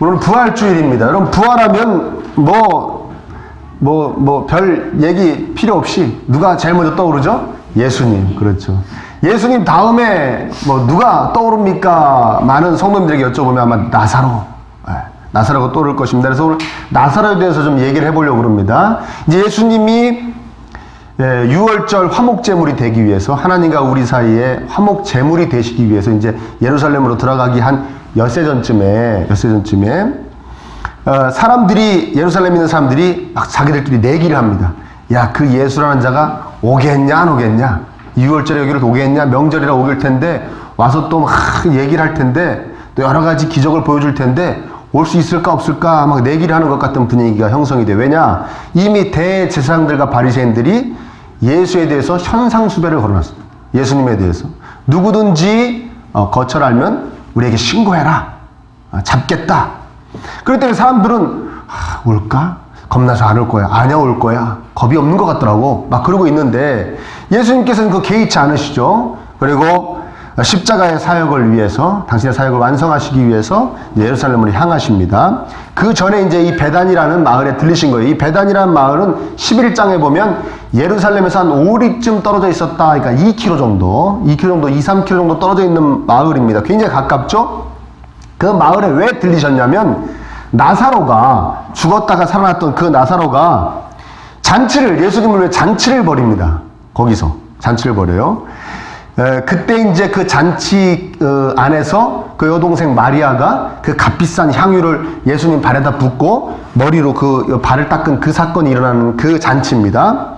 오늘 부활주일입니다. 여러분, 부활하면 별 얘기 필요 없이 누가 제일 먼저 떠오르죠? 예수님. 그렇죠. 예수님 다음에 누가 떠오릅니까? 많은 성도님들에게 여쭤보면 아마 나사로가 떠오를 것입니다. 그래서 오늘 나사로에 대해서 좀 얘기를 해보려고 합니다. 이제 예수님이 6월절 화목제물이 되기 위해서, 하나님과 우리 사이에 화목제물이 되시기 위해서 이제 예루살렘으로 들어가기 한 엿새 전쯤에 예루살렘에 있는 사람들이 막 자기들끼리 내기를 합니다. 야, 그 예수라는 자가 오겠냐 안 오겠냐? 6월절에 여기로 오겠냐? 명절이라 오길 텐데 와서 또 막 얘기를 할 텐데 또 여러 가지 기적을 보여줄 텐데 올 수 있을까 없을까 막 내기를 하는 것 같은 분위기가 형성이 돼. 왜냐? 이미 대제사장들과 바리새인들이 예수에 대해서 현상수배를 걸어놨습니다. 예수님에 대해서 누구든지 거절 알면 우리에게 신고해라. 잡겠다. 그렇기 때문에 사람들은 올까? 겁나서 안 올 거야. 아니야, 올 거야. 겁이 없는 것 같더라고. 막 그러고 있는데 예수님께서는 그 개의치 않으시죠. 그리고 십자가의 사역을 위해서, 당신의 사역을 완성하시기 위해서 예루살렘으로 향하십니다. 그 전에 이제 이 베단이라는 마을에 들리신 거예요. 이 베단이라는 마을은 11장에 보면 예루살렘에서 한 5리쯤 떨어져 있었다. 그러니까 2km 정도, 3km 정도 떨어져 있는 마을입니다. 굉장히 가깝죠? 그 마을에 왜 들리셨냐면 나사로가, 죽었다가 살아났던 그 나사로가 예수님을 위해 잔치를 벌입니다. 거기서 잔치를 벌여요. 그때 이제 그 잔치 안에서 그 여동생 마리아가 그 값비싼 향유를 예수님 발에다 붓고 머리로 그 발을 닦은 그 사건이 일어나는 그 잔치입니다.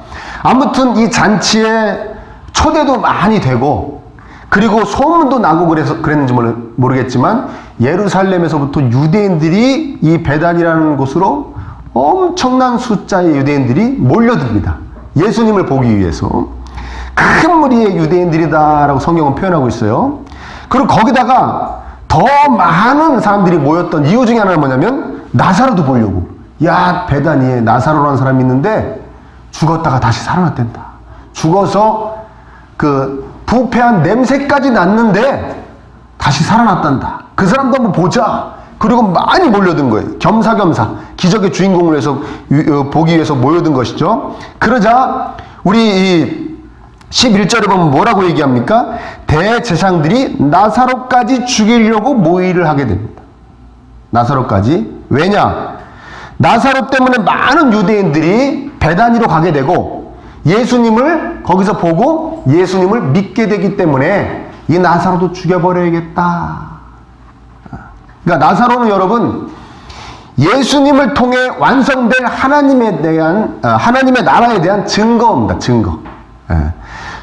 아무튼 이 잔치에 초대도 많이 되고, 그리고 소문도 나고 그랬는지 모르겠지만 예루살렘에서부터 유대인들이 이 베단이라는 곳으로 엄청난 숫자의 유대인들이 몰려듭니다. 예수님을 보기 위해서. 큰 무리의 유대인들이다라고 성경은 표현하고 있어요. 그리고 거기다가 더 많은 사람들이 모였던 이유 중에 하나는 뭐냐면 나사로도 보려고. 야, 베다니에 나사로라는 사람이 있는데 죽었다가 다시 살아났댄다. 죽어서 그 부패한 냄새까지 났는데 다시 살아났단다. 그 사람도 한번 보자. 그리고 많이 몰려든 거예요. 겸사겸사 기적의 주인공을 위해서 보기 위해서 모여든 것이죠. 그러자 우리 11절에 보면 뭐라고 얘기합니까? 대제사장들이 나사로까지 죽이려고 모의를 하게 됩니다. 나사로까지. 왜냐? 나사로 때문에 많은 유대인들이 베다니로 가게 되고 예수님을 거기서 보고 예수님을 믿게 되기 때문에 이 나사로도 죽여버려야겠다. 그러니까 나사로는 여러분, 예수님을 통해 완성될 하나님의 나라에 대한 증거입니다. 증거.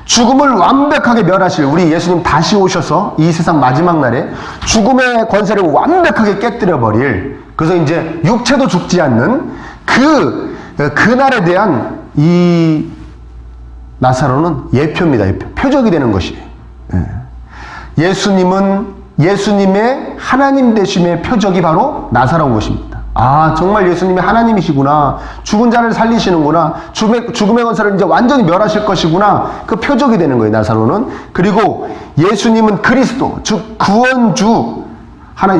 죽음을 완벽하게 멸하실 우리 예수님 다시 오셔서 이 세상 마지막 날에 죽음의 권세를 완벽하게 깨뜨려 버릴, 그래서 이제 육체도 죽지 않는 그날에 대한 이 나사로는 예표입니다. 예표. 표적이 되는 것이에요. 예수님의 하나님 되심의 표적이 바로 나사로인 것입니다. 아, 정말 예수님이 하나님이시구나. 죽은 자를 살리시는구나. 죽음의 권세를 이제 완전히 멸하실 것이구나. 그 표적이 되는 거예요, 나사로는. 그리고 예수님은 그리스도, 즉 구원주,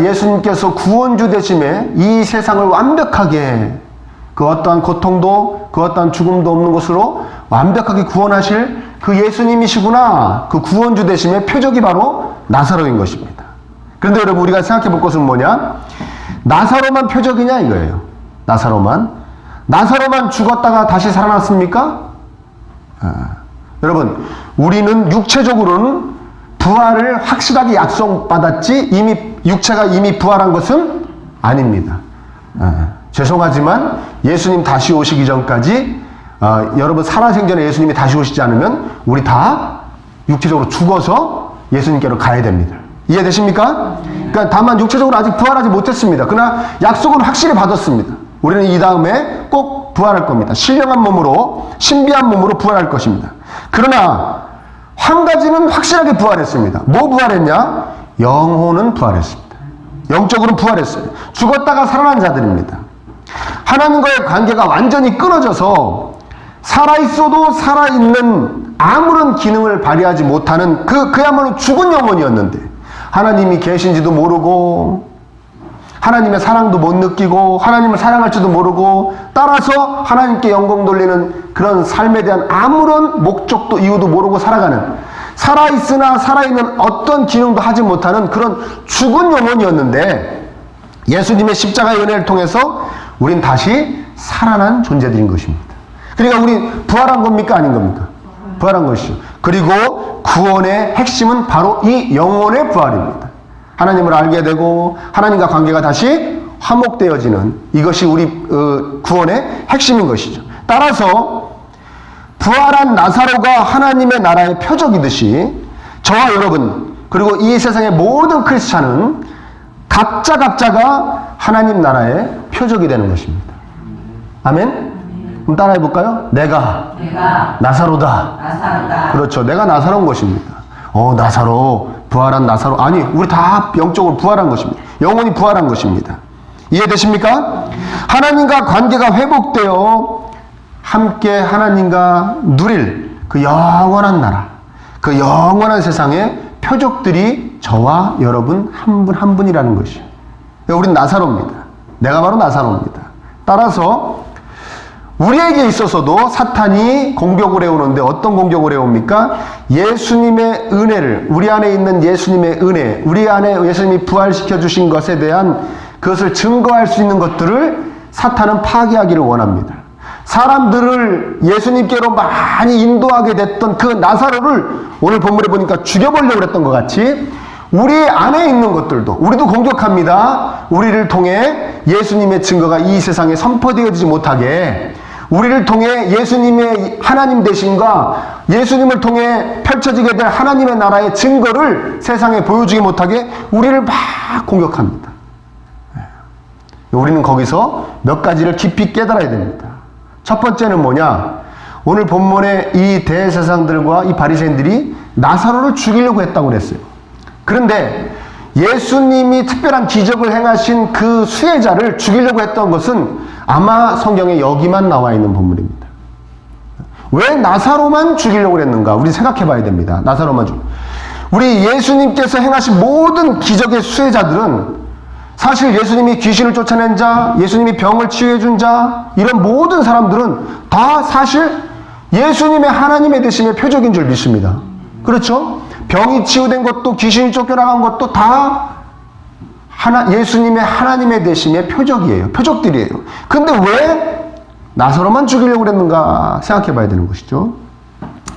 예수님께서 구원주 되심에 이 세상을 완벽하게, 그 어떠한 고통도 그 어떠한 죽음도 없는 것으로 완벽하게 구원하실 그 예수님이시구나. 그 구원주 되심의 표적이 바로 나사로인 것입니다. 그런데 여러분, 우리가 생각해 볼 것은 뭐냐? 나사로만 표적이냐 이거예요. 나사로만 죽었다가 다시 살아났습니까? 여러분, 우리는 육체적으로는 부활을 확실하게 약속받았지 육체가 이미 부활한 것은 아닙니다. 죄송하지만 예수님 다시 오시기 전까지 여러분 살아생전에 예수님이 다시 오시지 않으면 우리 다 육체적으로 죽어서 예수님께로 가야 됩니다. 이해되십니까? 그러니까 다만 육체적으로 아직 부활하지 못했습니다. 그러나 약속은 확실히 받았습니다. 우리는 이 다음에 꼭 부활할 겁니다. 신령한 몸으로, 신비한 몸으로 부활할 것입니다. 그러나 한 가지는 확실하게 부활했습니다. 뭐 부활했냐? 영혼은 부활했습니다. 영적으로는 부활했어요. 죽었다가 살아난 자들입니다. 하나님과의 관계가 완전히 끊어져서 살아있어도 살아있는 아무런 기능을 발휘하지 못하는 그야말로 죽은 영혼이었는데, 하나님이 계신지도 모르고 하나님의 사랑도 못 느끼고 하나님을 사랑할 줄도 모르고 따라서 하나님께 영광 돌리는 그런 삶에 대한 아무런 목적도 이유도 모르고 살아가는, 살아있으나 살아있는 어떤 기능도 하지 못하는 그런 죽은 영혼이었는데 예수님의 십자가의 은혜를 통해서 우린 다시 살아난 존재들인 것입니다. 그러니까 우린 부활한 겁니까? 아닌 겁니까? 부활한 것이죠. 그리고 구원의 핵심은 바로 이 영혼의 부활입니다. 하나님을 알게 되고 하나님과 관계가 다시 화목되어지는, 이것이 우리 구원의 핵심인 것이죠. 따라서 부활한 나사로가 하나님의 나라의 표적이듯이 저와 여러분 그리고 이 세상의 모든 크리스찬은 각자가 하나님 나라의 표적이 되는 것입니다. 아멘? 그럼 따라해 볼까요? 내가 나사로다. 그렇죠. 내가 나사로운 것입니다. 나사로, 부활한 나사로. 아니, 우리 다 영적으로 부활한 것입니다. 영혼이 부활한 것입니다. 이해되십니까? 하나님과 관계가 회복되어 함께 하나님과 누릴 그 영원한 나라, 그 영원한 세상의 표적들이 저와 여러분 한 분 한 분이라는 것이에요. 우린 나사로입니다. 내가 바로 나사로입니다. 따라서 우리에게 있어서도 사탄이 공격을 해오는데 어떤 공격을 해옵니까? 예수님의 은혜를, 우리 안에 있는 예수님의 은혜, 우리 안에 예수님이 부활시켜 주신 것에 대한 그것을 증거할 수 있는 것들을 사탄은 파괴하기를 원합니다. 사람들을 예수님께로 많이 인도하게 됐던 그 나사로를 오늘 본문에 보니까 죽여보려고 했던 것 같이 우리 안에 있는 것들도 우리도 공격합니다. 우리를 통해 예수님의 증거가 이 세상에 선포되어지지 못하게, 우리를 통해 예수님의 하나님 되심과 예수님을 통해 펼쳐지게 될 하나님의 나라의 증거를 세상에 보여주지 못하게 우리를 막 공격합니다. 우리는 거기서 몇 가지를 깊이 깨달아야 됩니다. 첫 번째는 뭐냐? 오늘 본문에 이 대제사장들과 이 바리새인들이 나사로를 죽이려고 했다고 그랬어요. 그런데 예수님이 특별한 기적을 행하신 그 수혜자를 죽이려고 했던 것은 아마 성경에 여기만 나와 있는 본문입니다. 왜 나사로만 죽이려고 했는가? 우리 생각해 봐야 됩니다. 나사로만 우리 예수님께서 행하신 모든 기적의 수혜자들은 사실 예수님이 귀신을 쫓아낸 자, 예수님이 병을 치유해 준 자, 이런 모든 사람들은 다 사실 예수님의 하나님의 되심의 표적인 줄 믿습니다. 그렇죠? 병이 치유된 것도 귀신이 쫓겨나간 것도 다 예수님의 하나님의 되심의 표적이에요. 표적들이에요. 근데 왜 나사로만 죽이려고 그랬는가 생각해 봐야 되는 것이죠.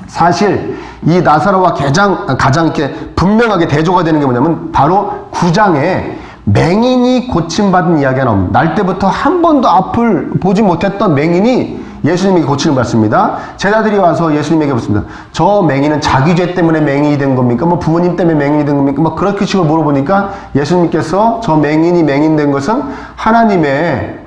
사실 이 나사로와 가장 이렇게 분명하게 대조가 되는 게 뭐냐면 바로 9장에 맹인이 고침받은 이야기가 나옵니다. 날 때부터 한 번도 앞을 보지 못했던 맹인이 예수님에게 고침을 받습니다. 제자들이 와서 예수님에게 묻습니다. 저 맹인은 자기 죄 때문에 맹인이 된 겁니까? 뭐 부모님 때문에 맹인이 된 겁니까? 뭐 그렇게 식으로 물어보니까 예수님께서 저 맹인이 맹인된 것은 하나님의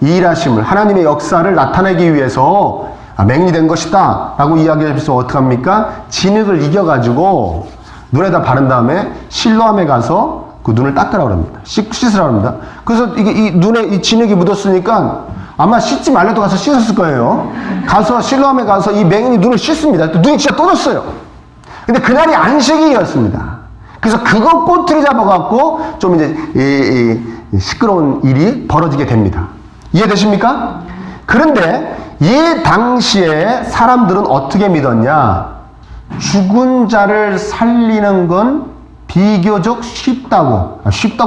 일하심을, 하나님의 역사를 나타내기 위해서 맹인이 된 것이다 라고 이야기하면서 어떻게 합니까? 진흙을 이겨가지고 눈에다 바른 다음에 실로암에 가서 그 눈을 닦으라고 합니다. 씻으라고 합니다. 그래서 이게 이 눈에 이 진흙이 묻었으니까 아마 씻지 말래도 가서 씻었을 거예요. 가서 실로암에 가서 이 맹인이 눈을 씻습니다. 눈이 진짜 떠졌어요. 근데 그날이 안식일이었습니다. 그래서 그거 꼬투리 잡아갖고 좀 이제 시끄러운 일이 벌어지게 됩니다. 이해되십니까? 그런데 이 당시에 사람들은 어떻게 믿었냐? 죽은 자를 살리는 건 비교적 쉽다고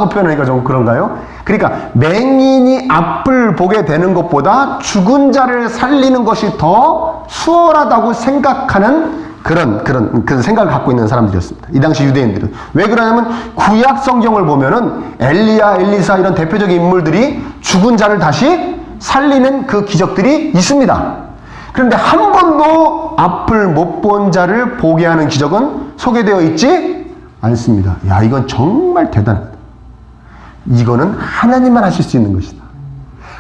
표현하니까 좀 그런가요? 그러니까 맹인이 앞을 보게 되는 것보다 죽은 자를 살리는 것이 더 수월하다고 생각하는 그런 생각을 갖고 있는 사람들이었습니다. 이 당시 유대인들은. 왜 그러냐면 구약 성경을 보면은 엘리야, 엘리사 이런 대표적인 인물들이 죽은 자를 다시 살리는 그 기적들이 있습니다. 그런데 한 번도 앞을 못 본 자를 보게 하는 기적은 소개되어 있지 않습니다. 야, 이건 정말 대단하다. 이거는 하나님만 하실 수 있는 것이다.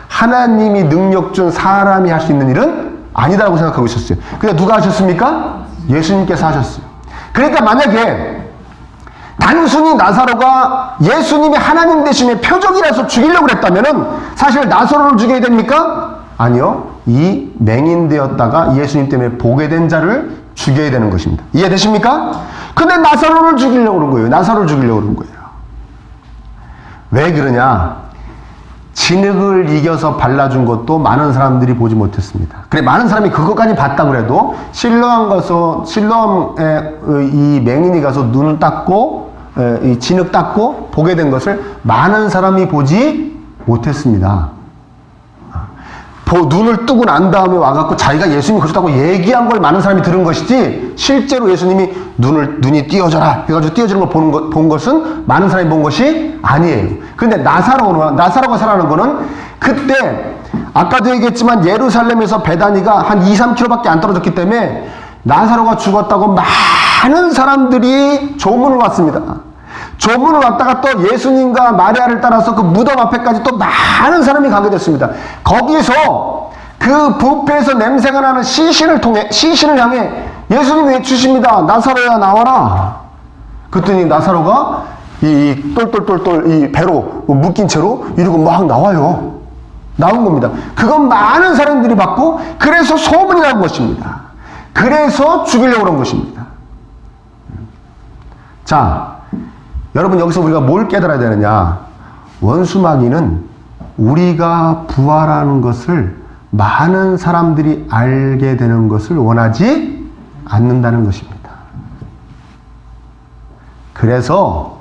하나님이 능력 준 사람이 할 수 있는 일은 아니다라고 생각하고 있었어요. 그러니까 누가 하셨습니까? 예수님께서 하셨어요. 그러니까 만약에 단순히 나사로가 예수님이 하나님 되심의 표적이라서 죽이려고 했다면은 사실 나사로를 죽여야 됩니까? 아니요. 이 맹인되었다가 예수님 때문에 보게 된 자를 죽여야 되는 것입니다. 이해되십니까? 근데 나사로를 죽이려고 그런 거예요. 나사로를 죽이려고 그런 거예요. 왜 그러냐? 진흙을 이겨서 발라준 것도 많은 사람들이 보지 못했습니다. 그래, 많은 사람이 그것까지 봤다 그래도 실로암에 이 맹인이 가서 눈을 닦고 이 진흙 닦고 보게 된 것을 많은 사람이 보지 못했습니다. 눈을 뜨고 난 다음에 와갖고 자기가 예수님이 거쳤다고 얘기한 걸 많은 사람이 들은 것이지, 실제로 예수님이 눈이 띄어져라 해가지고 띄어지는 걸 본 것은 많은 사람이 본 것이 아니에요. 근데 나사로가 살아난 거는 그때 아까도 얘기했지만 예루살렘에서 베다니가 한 2-3km밖에 안 떨어졌기 때문에 나사로가 죽었다고 많은 사람들이 조문을 왔습니다. 조문을 왔다가 또 예수님과 마리아를 따라서 그 무덤 앞에까지 또 많은 사람이 가게 됐습니다. 거기서 그 부패에서 냄새가 나는 시신을 향해 예수님이 외치십니다. 나사로야 나와라. 그랬더니 나사로가 이 똘똘똘똘 이 배로 묶인 채로 이러고 막 나와요. 나온 겁니다. 그건 많은 사람들이 봤고, 그래서 소문이 난 것입니다. 그래서 죽이려고 그런 것입니다. 자, 여러분, 여기서 우리가 뭘 깨달아야 되느냐? 원수마귀는 우리가 부활하는 것을 많은 사람들이 알게 되는 것을 원하지 않는다는 것입니다. 그래서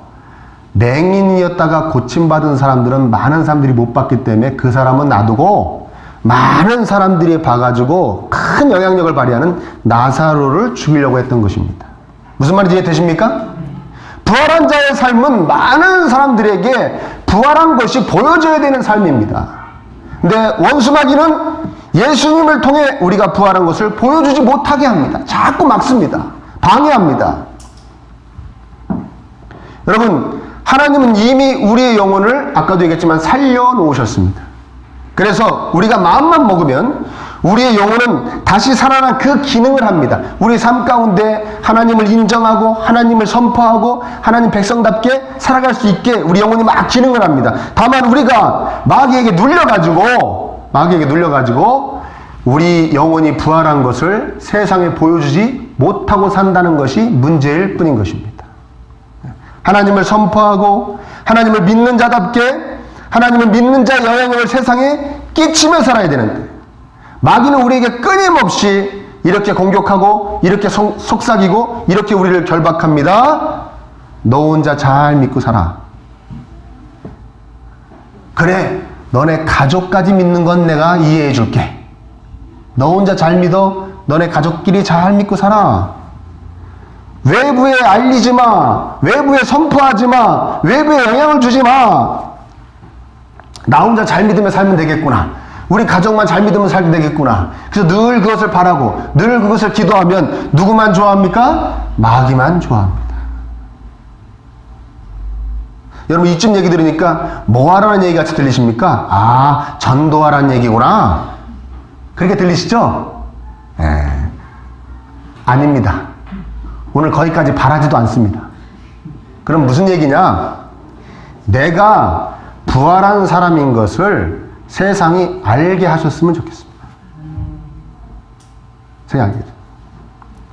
맹인이었다가 고침받은 사람들은 많은 사람들이 못 봤기 때문에 그 사람은 놔두고 많은 사람들이 봐가지고 큰 영향력을 발휘하는 나사로를 죽이려고 했던 것입니다. 무슨 말인지 이해되십니까? 부활한 자의 삶은 많은 사람들에게 부활한 것이 보여져야 되는 삶입니다. 근데 원수마귀는 예수님을 통해 우리가 부활한 것을 보여주지 못하게 합니다. 자꾸 막습니다. 방해합니다. 여러분, 하나님은 이미 우리의 영혼을 아까도 얘기했지만 살려놓으셨습니다. 그래서 우리가 마음만 먹으면 우리의 영혼은 다시 살아난 그 기능을 합니다. 우리 삶 가운데 하나님을 인정하고 하나님을 선포하고 하나님 백성답게 살아갈 수 있게 우리 영혼이 막 기능을 합니다. 다만 우리가 마귀에게 눌려가지고 우리 영혼이 부활한 것을 세상에 보여주지 못하고 산다는 것이 문제일 뿐인 것입니다. 하나님을 선포하고 하나님을 믿는 자답게 하나님을 믿는 자의 영향력을 세상에 끼치며 살아야 되는데, 마귀는 우리에게 끊임없이 이렇게 공격하고 이렇게 속삭이고 이렇게 우리를 결박합니다. 너 혼자 잘 믿고 살아. 그래, 너네 가족까지 믿는 건 내가 이해해 줄게. 너 혼자 잘 믿어. 너네 가족끼리 잘 믿고 살아. 외부에 알리지 마. 외부에 선포하지 마. 외부에 영향을 주지 마. 나 혼자 잘 믿으며 살면 되겠구나. 우리 가족만 잘 믿으면 살면 되겠구나. 그래서 늘 그것을 바라고 늘 그것을 기도하면 누구만 좋아합니까? 마귀만 좋아합니다. 여러분, 이쯤 얘기 들으니까 뭐 하라는 얘기 같이 들리십니까? 아, 전도하라는 얘기구나. 그렇게 들리시죠? 아닙니다. 오늘 거기까지 바라지도 않습니다. 그럼 무슨 얘기냐? 내가 부활한 사람인 것을 세상이 알게 하셨으면 좋겠습니다. 생각해요.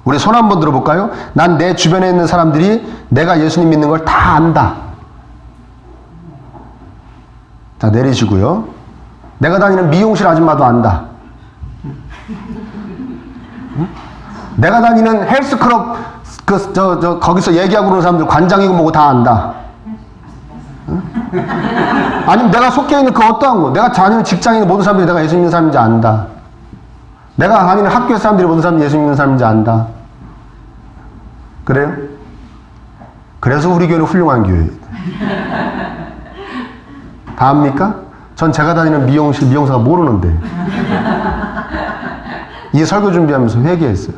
우리 손 한번 들어볼까요? 난 내 주변에 있는 사람들이 내가 예수님 믿는 걸 다 안다. 자, 내리시고요. 내가 다니는 미용실 아줌마도 안다. 응? 내가 다니는 헬스클럽 거기서 얘기하고 그러는 사람들 관장이고 뭐고 다 안다. 응? 아니면 내가 속해 있는 그 어떠한 거, 내가 다니는 직장인 모든 사람들이 내가 예수 믿는 사람인지 안다. 내가 다니는 학교 사람들이 모든 사람들이 예수 믿는 사람인지 안다. 그래요? 그래서 우리 교회는 훌륭한 교회예요. 다 압니까? 전 제가 다니는 미용사가 모르는데 이 설교 준비하면서 회개했어요.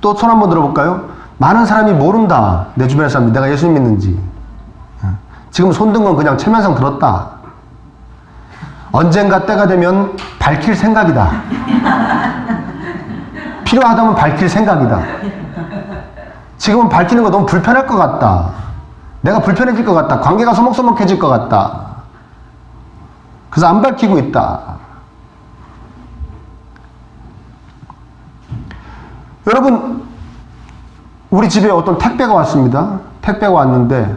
또 손 한번 들어볼까요? 많은 사람이 모른다. 내 주변의 사람들이 내가 예수님 믿는지. 지금 손든 건 그냥 체면상 들었다. 언젠가 때가 되면 밝힐 생각이다. 필요하다면 밝힐 생각이다. 지금은 밝히는 거 너무 불편할 것 같다. 내가 불편해질 것 같다. 관계가 서먹서먹해질 것 같다. 그래서 안 밝히고 있다. 여러분, 우리 집에 어떤 택배가 왔습니다. 택배가 왔는데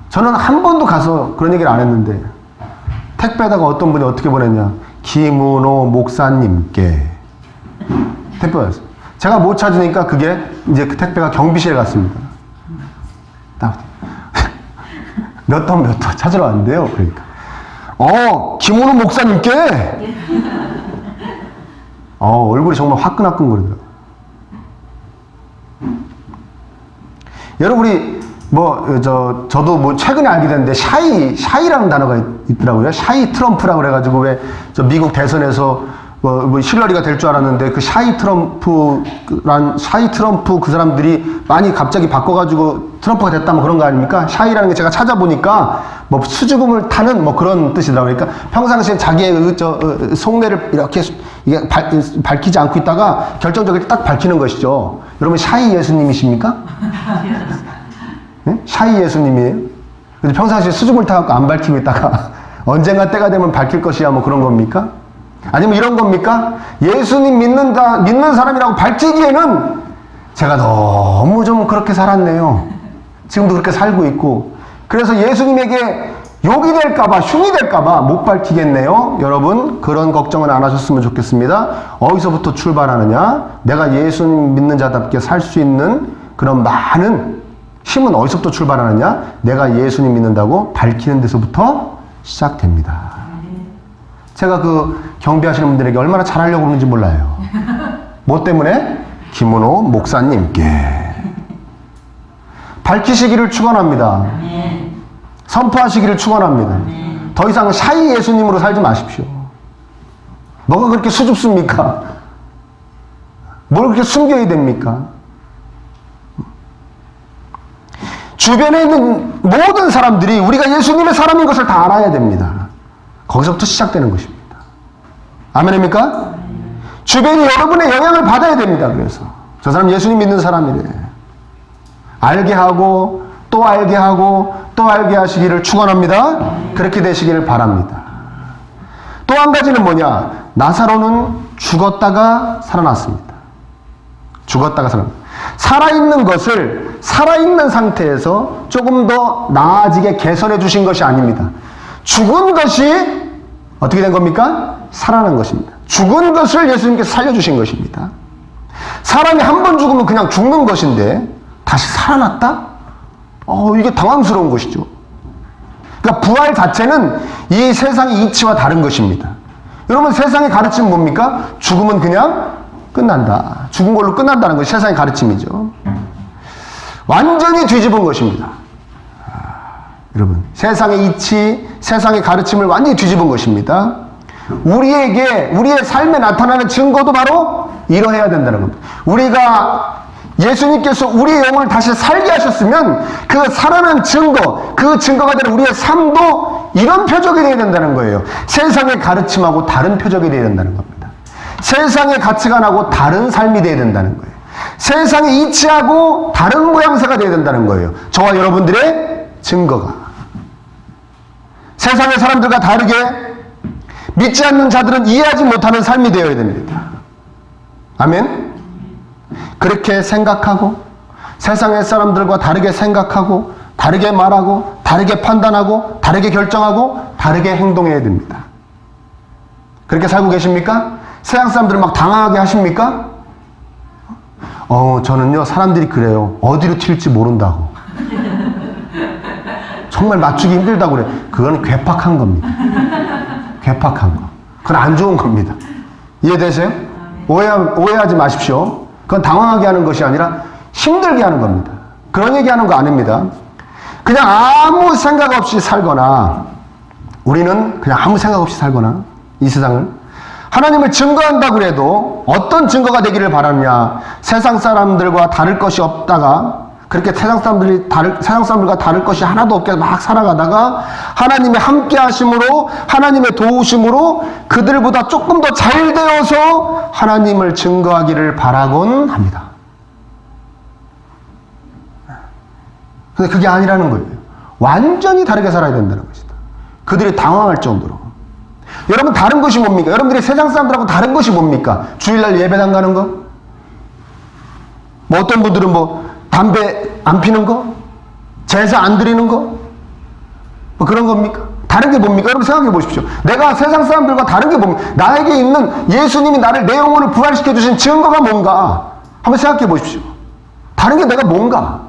저는 한 번도 가서 그런 얘기를 안 했는데 택배에다가 어떤 분이 어떻게 보냈냐. 김은호 목사님께 택배가 왔어요. 제가 못 찾으니까 그게 이제 그 택배가 경비실에 갔습니다. 몇 터 찾으러 왔는데요. 그러니까 김은호 목사님께 얼굴이 정말 화끈화끈거리더라고요. 여러분 우리 저도 최근에 알게 됐는데 샤이라는 단어가 있더라고요. 샤이 트럼프라고 그래가지고 왜 저 미국 대선에서 힐러리가 될 줄 알았는데 그 샤이 트럼프 그 사람들이 많이 갑자기 바꿔가지고 트럼프가 됐다면 그런 거 아닙니까? 샤이라는 게 제가 찾아보니까 수줍음을 타는 그런 뜻이더라고요. 그러니까 평상시에 자기의 속내를 이렇게 밝히지 않고 있다가 결정적으로 딱 밝히는 것이죠. 여러분 샤이 예수님이십니까? 네? 샤이 예수님이에요? 평상시에 수줍음을 타갖고 안 밝히고 있다가 언젠가 때가 되면 밝힐 것이야 그런 겁니까? 아니면 이런 겁니까? 예수님 믿는 사람이라고 밝히기에는 제가 너무 좀 그렇게 살았네요. 지금도 그렇게 살고 있고. 그래서 예수님에게 욕이 될까봐, 흉이 될까봐 못 밝히겠네요. 여러분, 그런 걱정은 안 하셨으면 좋겠습니다. 어디서부터 출발하느냐? 내가 예수님 믿는 자답게 살 수 있는 그런 많은 힘은 어디서부터 출발하느냐? 내가 예수님 믿는다고 밝히는 데서부터 시작됩니다. 제가 경비하시는 분들에게 얼마나 잘하려고 그러는지 몰라요. 뭐 때문에? 김은호 목사님께 밝히시기를 축원합니다. 선포하시기를 축원합니다. 더 이상 샤이 예수님으로 살지 마십시오. 뭐가 그렇게 수줍습니까? 뭘 그렇게 숨겨야 됩니까? 주변에 있는 모든 사람들이 우리가 예수님의 사람인 것을 다 알아야 됩니다. 거기서부터 시작되는 것입니다. 아멘입니까? 주변이 여러분의 영향을 받아야 됩니다. 그래서 저 사람 예수님 믿는 사람이래. 알게 하고 또 알게 하고 또 알게 하시기를 축원합니다. 그렇게 되시기를 바랍니다. 또 한 가지는 뭐냐? 나사로는 죽었다가 살아났습니다. 죽었다가 살아났습니다. 살아있는 것을 살아있는 상태에서 조금 더 나아지게 개선해 주신 것이 아닙니다. 죽은 것이 어떻게 된 겁니까? 살아난 것입니다. 죽은 것을 예수님께서 살려주신 것입니다. 사람이 한 번 죽으면 그냥 죽는 것인데 다시 살아났다? 이게 당황스러운 것이죠. 그러니까 부활 자체는 이 세상의 이치와 다른 것입니다. 여러분 세상의 가르침은 뭡니까? 죽으면 그냥 끝난다. 죽은 걸로 끝난다는 것이 세상의 가르침이죠. 완전히 뒤집은 것입니다. 여러분 세상의 이치, 세상의 가르침을 완전히 뒤집은 것입니다. 우리의 삶에 나타나는 증거도 바로 이러해야 된다는 겁니다. 우리가 예수님께서 우리의 영혼을 다시 살게 하셨으면 그 살아난 증거, 그 증거가 되는 우리의 삶도 이런 표적이 되어야 된다는 거예요. 세상의 가르침하고 다른 표적이 되어야 된다는 겁니다. 세상의 가치관하고 다른 삶이 되어야 된다는 거예요. 세상의 이치하고 다른 모양새가 되어야 된다는 거예요. 저와 여러분들의 증거가. 세상의 사람들과 다르게 믿지 않는 자들은 이해하지 못하는 삶이 되어야 됩니다. 아멘? 그렇게 생각하고 세상의 사람들과 다르게 생각하고 다르게 말하고 다르게 판단하고 다르게 결정하고 다르게 행동해야 됩니다. 그렇게 살고 계십니까? 세상 사람들을 막 당황하게 하십니까? 저는요 사람들이 그래요. 어디로 튈지 모른다고. 정말 맞추기 힘들다고 그래. 그건 괴팍한 겁니다. 괴팍한 거. 그건 안 좋은 겁니다. 이해되세요? 오해하지 마십시오. 그건 당황하게 하는 것이 아니라 힘들게 하는 겁니다. 그런 얘기하는 거 아닙니다. 그냥 아무 생각 없이 살거나 우리는 그냥 아무 생각 없이 살거나 이 세상을 하나님을 증거한다고 해도 어떤 증거가 되기를 바라느냐. 세상 사람들과 다를 것이 없다가 그렇게 세상 사람들과 다를 것이 하나도 없게 막 살아가다가 하나님의 함께 하심으로 하나님의 도우심으로 그들보다 조금 더 잘 되어서 하나님을 증거하기를 바라곤 합니다. 근데 그게 아니라는 거예요. 완전히 다르게 살아야 된다는 것이다. 그들이 당황할 정도로. 여러분 다른 것이 뭡니까? 여러분들이 세상 사람들하고 다른 것이 뭡니까? 주일날 예배당 가는 거? 어떤 분들은 담배 안 피는 거? 제사 안 드리는 거? 뭐 그런 겁니까? 다른 게 뭡니까? 여러분 생각해 보십시오. 내가 세상 사람들과 다른 게 뭡니까? 나에게 있는 예수님이 나를 내 영혼을 부활시켜 주신 증거가 뭔가? 한번 생각해 보십시오. 다른 게 내가 뭔가?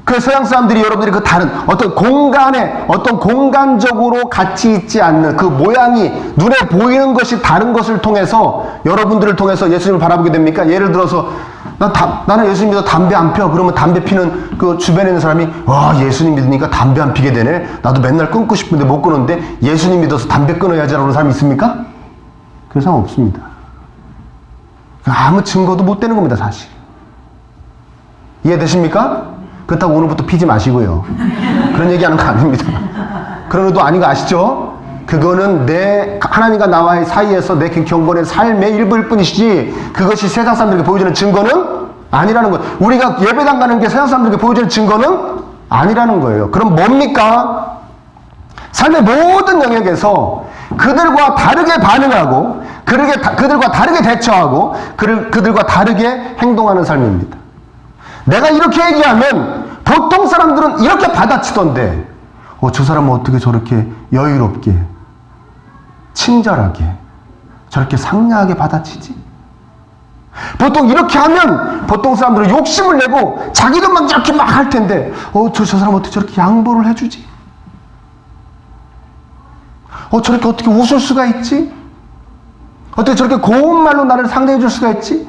그 서양 사람들이 여러분들이 그 다른 어떤 공간에 어떤 공간적으로 같이 있지 않는 그 모양이 눈에 보이는 것이 다른 것을 통해서 여러분들을 통해서 예수님을 바라보게 됩니까? 예를 들어서 나는 예수님 믿어 담배 안 펴. 그러면 담배 피는 그 주변에 있는 사람이 와 예수님 믿으니까 담배 안 피게 되네. 나도 맨날 끊고 싶은데 못 끊었는데 예수님 믿어서 담배 끊어야지라는 사람이 있습니까? 그런 사람 없습니다. 아무 증거도 못 되는 겁니다, 사실. 이해되십니까? 그렇다고 오늘부터 피지 마시고요. 그런 얘기하는 거 아닙니다. 그런 것도 아닌 거 아시죠? 그거는 내 하나님과 나와의 사이에서 내 경건의 삶의 일부일 뿐이시지 그것이 세상 사람들에게 보여주는 증거는 아니라는 거예요. 우리가 예배당 가는 게 세상 사람들에게 보여주는 증거는 아니라는 거예요. 그럼 뭡니까? 삶의 모든 영역에서 그들과 다르게 반응하고 그들과 다르게 대처하고 그들과 다르게 행동하는 삶입니다. 내가 이렇게 얘기하면 보통 사람들은 이렇게 받아치던데 저 사람은 어떻게 저렇게 여유롭게 친절하게 저렇게 상냥하게 받아치지? 보통 이렇게 하면 보통 사람들은 욕심을 내고 자기도 막 이렇게 막 할 텐데 저 사람 어떻게 저렇게 양보를 해주지? 저렇게 어떻게 웃을 수가 있지? 어떻게 저렇게 고운 말로 나를 상대해 줄 수가 있지?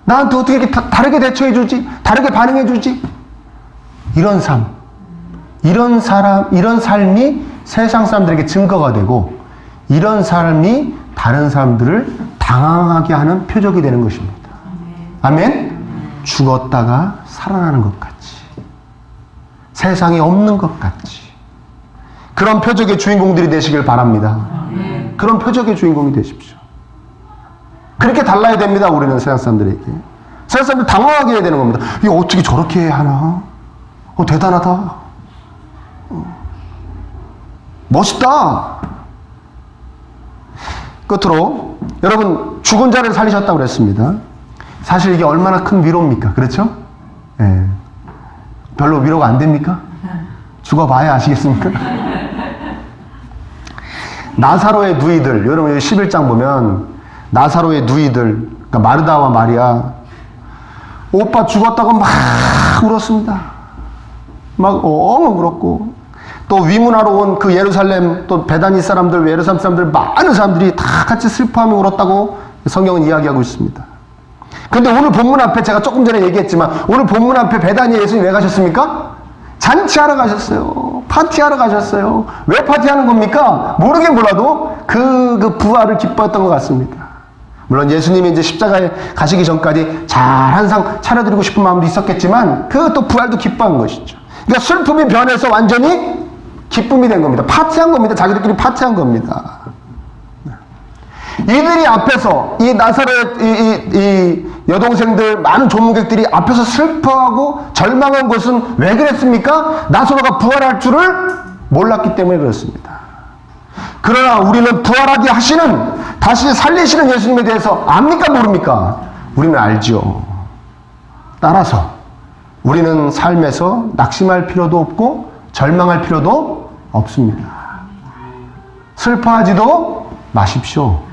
나한테 어떻게 이렇게 다르게 대처해 주지? 다르게 반응해 주지? 이런 삶, 이런 삶이 세상 사람들에게 증거가 되고 이런 삶이 다른 사람들을 당황하게 하는 표적이 되는 것입니다. 아멘? 죽었다가 살아나는 것 같이 세상에 없는 것 같이 그런 표적의 주인공들이 되시길 바랍니다. 그런 표적의 주인공이 되십시오. 그렇게 달라야 됩니다. 우리는 세상 사람들에게. 세상 사람들 당황하게 해야 되는 겁니다. 이게 어떻게 저렇게 하나? 대단하다. 멋있다. 끝으로 여러분 죽은 자를 살리셨다고 그랬습니다. 사실 이게 얼마나 큰 위로입니까? 그렇죠? 예. 별로 위로가 안 됩니까? 죽어봐야 아시겠습니까? 나사로의 누이들, 여러분 11장 보면 나사로의 누이들, 그러니까 마르다와 마리아, 오빠 죽었다고 막 울었습니다. 막 엉엉 울었고, 또 위문하러 온 그 예루살렘, 또 베다니 사람들, 예루살렘 사람들, 많은 사람들이 다 같이 슬퍼하며 울었다고 성경은 이야기하고 있습니다. 근데 오늘 본문 앞에 제가 조금 전에 얘기했지만, 오늘 본문 앞에 베다니에 예수님 왜 가셨습니까? 잔치하러 가셨어요. 파티하러 가셨어요. 왜 파티하는 겁니까? 모르긴 몰라도 그 부활을 기뻐했던 것 같습니다. 물론 예수님이 이제 십자가에 가시기 전까지 잘 한상 차려드리고 싶은 마음도 있었겠지만 그 또 부활도 기뻐한 것이죠. 그러니까 슬픔이 변해서 완전히 기쁨이 된 겁니다. 파티한 겁니다. 자기들끼리 파티한 겁니다. 이들이 앞에서 이 나사렛 이 여동생들 많은 조문객들이 앞에서 슬퍼하고 절망한 것은 왜 그랬습니까? 나사로가 부활할 줄을 몰랐기 때문에 그렇습니다. 그러나 우리는 부활하게 하시는 다시 살리시는 예수님에 대해서 압니까 모릅니까? 우리는 알죠. 따라서 우리는 삶에서 낙심할 필요도 없고 절망할 필요도 없습니다. 슬퍼하지도 마십시오.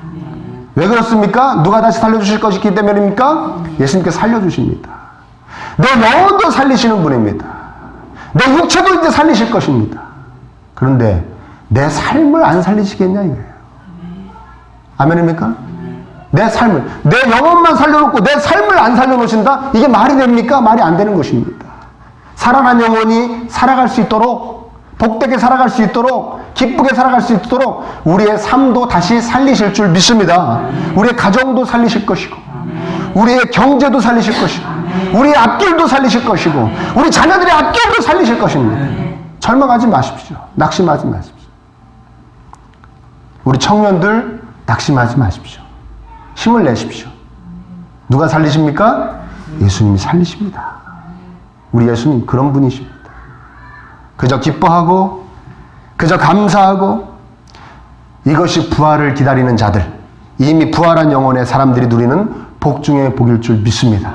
왜 그렇습니까? 누가 다시 살려주실 것이기 때문입니까? 예수님께서 살려주십니다. 내 영혼도 살리시는 분입니다. 내 육체도 이제 살리실 것입니다. 그런데 내 삶을 안 살리시겠냐 이거예요. 아멘입니까? 내 삶을, 내 영혼만 살려놓고 내 삶을 안 살려놓으신다? 이게 말이 됩니까? 말이 안 되는 것입니다. 살아난 영혼이 살아갈 수 있도록, 복되게 살아갈 수 있도록, 기쁘게 살아갈 수 있도록 우리의 삶도 다시 살리실 줄 믿습니다. 우리의 가정도 살리실 것이고, 우리의 경제도 살리실 것이고, 우리의 앞길도 살리실 것이고, 우리 자녀들의 앞길도 살리실 것입니다. 절망하지 마십시오. 낙심하지 마십시오. 우리 청년들 낙심하지 마십시오. 힘을 내십시오. 누가 살리십니까? 예수님이 살리십니다. 우리 예수님 그런 분이십니다. 그저 기뻐하고 그저 감사하고 이것이 부활을 기다리는 자들, 이미 부활한 영혼의 사람들이 누리는 복 중의 복일 줄 믿습니다.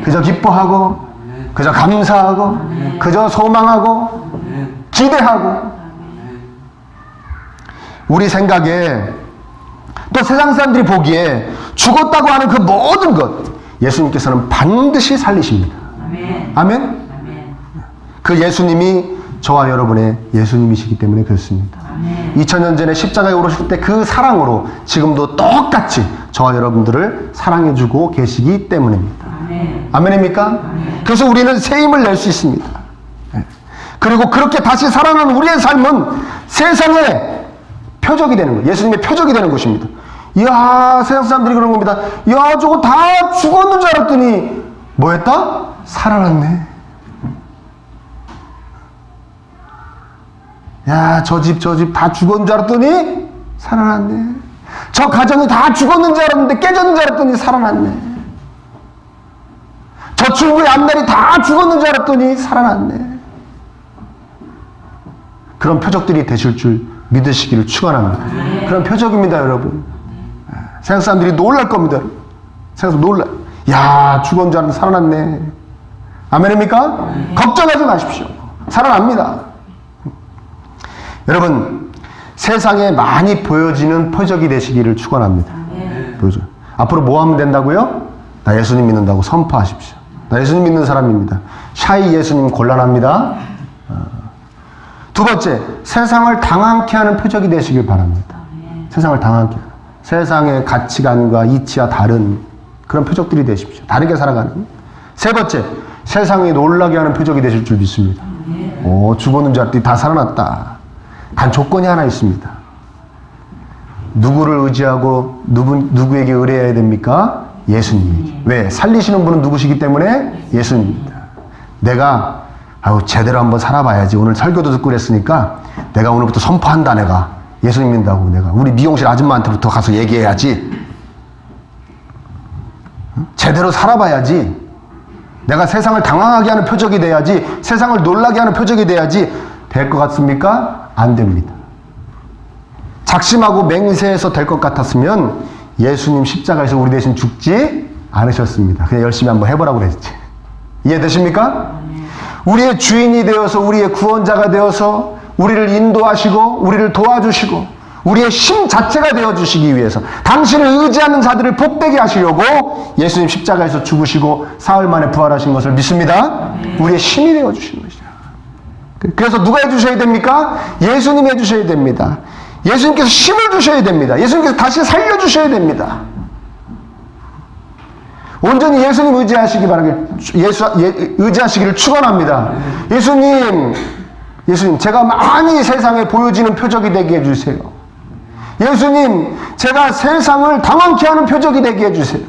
그저 기뻐하고, 그저 감사하고, 그저 소망하고, 기대하고. 우리 생각에 또 세상 사람들이 보기에 죽었다고 하는 그 모든 것, 예수님께서는 반드시 살리십니다. 아멘? 그 예수님이 저와 여러분의 예수님이시기 때문에 그렇습니다. 2000년 전에 십자가에 오르실 때 그 사랑으로 지금도 똑같이 저와 여러분들을 사랑해주고 계시기 때문입니다. 아멘입니까? 그래서 우리는 새 힘을 낼 수 있습니다. 그리고 그렇게 다시 살아나는 우리의 삶은 세상의 표적이 되는 거예요. 예수님의 표적이 되는 것입니다. 이야, 세상 사람들이 그런 겁니다. 야, 저거 다 죽었는 줄 알았더니 뭐 했다? 살아났네. 야, 저 집 다 죽었는 줄 알았더니 살아났네. 저 가정이 다 죽었는 줄 알았는데 깨졌는 줄 알았더니 살아났네. 저 친구의 앞날이 다 죽었는 줄 알았더니 살아났네. 그런 표적들이 되실 줄 믿으시기를 축원합니다. 그런 표적입니다, 여러분. 세상 사람들이 놀랄 겁니다. 세상 사람 놀라. 야, 죽었는 줄 알았는데 살아났네. 아멘입니까? 걱정하지 마십시오. 살아납니다. 여러분, 세상에 많이 보여지는 표적이 되시기를 축원합니다. 보여줘. 앞으로 뭐 하면 된다고요? 나 예수님 믿는다고 선포하십시오. 나 예수님 믿는 사람입니다. 샤이 예수님 곤란합니다. 두 번째, 세상을 당황케 하는 표적이 되시길 바랍니다. 세상을 당황케 하는. 세상의 가치관과 이치와 다른 그런 표적들이 되십시오. 다르게 살아가는. 세 번째, 세상이 놀라게 하는 표적이 되실 줄 믿습니다. 오, 죽었는 줄 알았더니 다 살아났다. 단 조건이 하나 있습니다. 누구를 의지하고 누구에게 의뢰해야 됩니까? 예수님. 왜? 살리시는 분은 누구시기 때문에? 예수님입니다. 내가 제대로 한번 살아봐야지. 오늘 설교도 듣고 그랬으니까 내가 오늘부터 선포한다. 내가 예수님 믿는다고. 내가 우리 미용실 아줌마한테부터 가서 얘기해야지. 제대로 살아봐야지. 내가 세상을 당황하게 하는 표적이 돼야지. 세상을 놀라게 하는 표적이 돼야지. 될 것 같습니까? 안 됩니다. 작심하고 맹세해서 될 것 같았으면 예수님 십자가에서 우리 대신 죽지 않으셨습니다. 그냥 열심히 한번 해보라고 그랬지. 이해되십니까? 우리의 주인이 되어서 우리의 구원자가 되어서 우리를 인도하시고 우리를 도와주시고 우리의 힘 자체가 되어주시기 위해서 당신을 의지하는 자들을 복되게 하시려고 예수님 십자가에서 죽으시고 사흘 만에 부활하신 것을 믿습니다. 우리의 힘이 되어주시는 것이죠. 그래서 누가 해주셔야 됩니까? 예수님이 해주셔야 됩니다. 예수님께서 힘을 주셔야 됩니다. 예수님께서 다시 살려주셔야 됩니다. 온전히 예수님 의지하시기 바라게 의지하시기를 축원합니다. 예수님, 제가 많이 세상에 보여지는 표적이 되게 해주세요. 예수님, 제가 세상을 당황케 하는 표적이 되게 해주세요.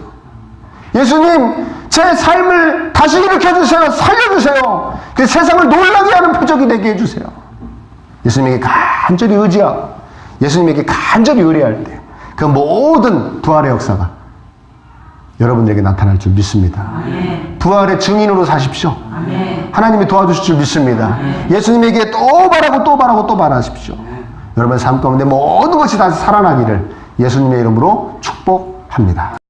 예수님, 제 삶을 다시 일으켜주세요. 살려주세요. 그 세상을 놀라게 하는 표적이 되게 해주세요. 예수님에게 간절히 의지하고 예수님에게 간절히 의뢰할 때 그 모든 부활의 역사가 여러분들에게 나타날 줄 믿습니다. 아멘. 부활의 증인으로 사십시오. 아멘. 하나님이 도와주실 줄 믿습니다. 아멘. 예수님에게 또 바라고 또 바라고 또 바라십시오. 여러분의 삶 가운데 모든 것이 다 살아나기를 예수님의 이름으로 축복합니다.